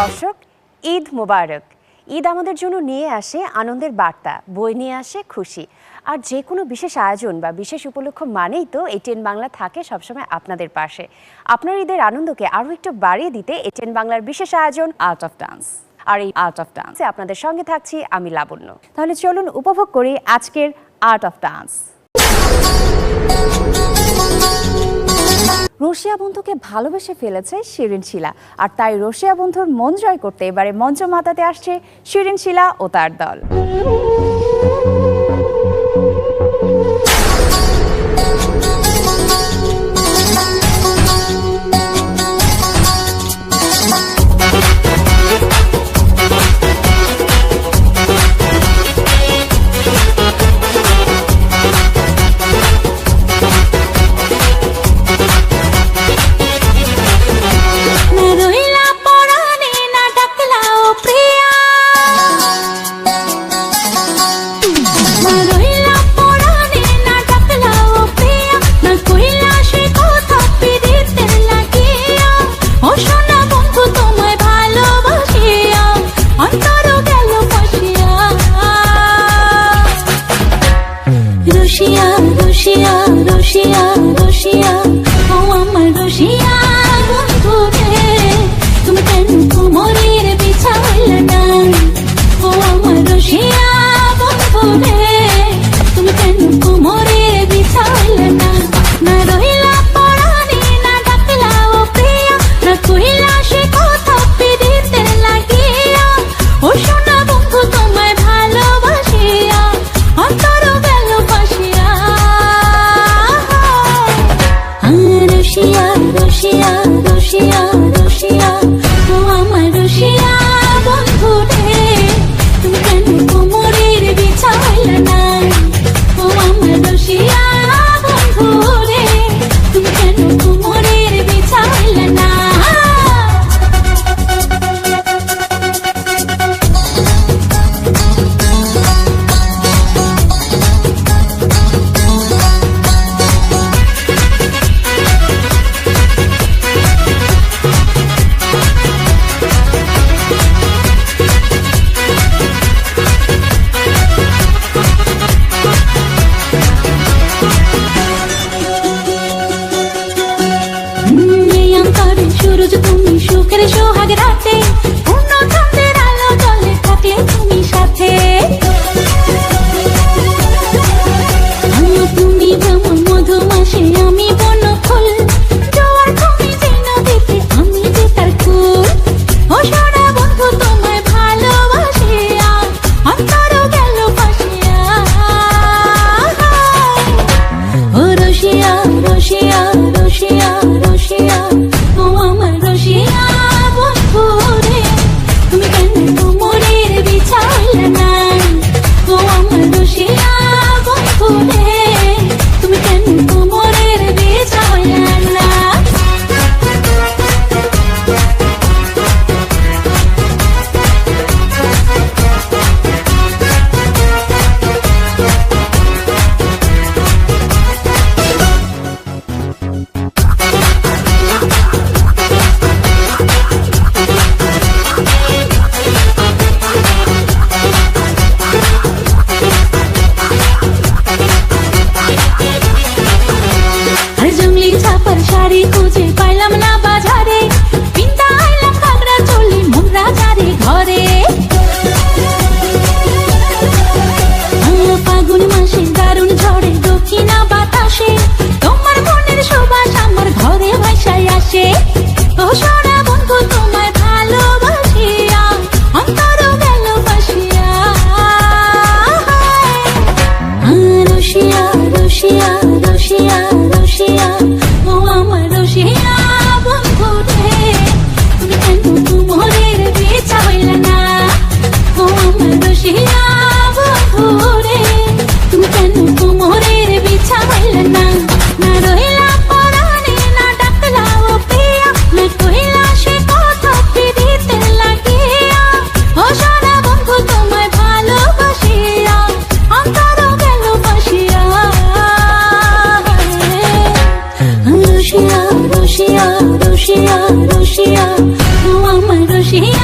দর্শক, ঈদ মোবারক। ঈদ আমাদের জন্য নিয়ে আসে আনন্দের বার্তা, বই নিয়ে আসে খুশি। আর যে কোনো বিশেষ আয়োজন বা বিশেষ উপলক্ষ মানেই তো এটিএন বাংলা থাকে সবসময় আপনাদের পাশে। আপনার ঈদের আনন্দকে আরও একটু বাড়িয়ে দিতে এটিএন বাংলার বিশেষ আয়োজন আর্ট অফ ডান্স। আর এই আর্ট অফ ডান্সে আপনাদের সঙ্গে থাকছি আমি লাবণ্য। তাহলে চলুন উপভোগ করি আজকের আর্ট অফ ডান্স। রশিয়া বন্ধুকে ভালোবেসে ফেলেছে শিরিন শিলা, আর তাই রশিয়া বন্ধুর মন জয় করতে এবারে মঞ্চ মাতাতে আসছে শিরিন শিলা ও তার দল। রসিয়া রসিয়া ও আমার রসিয়া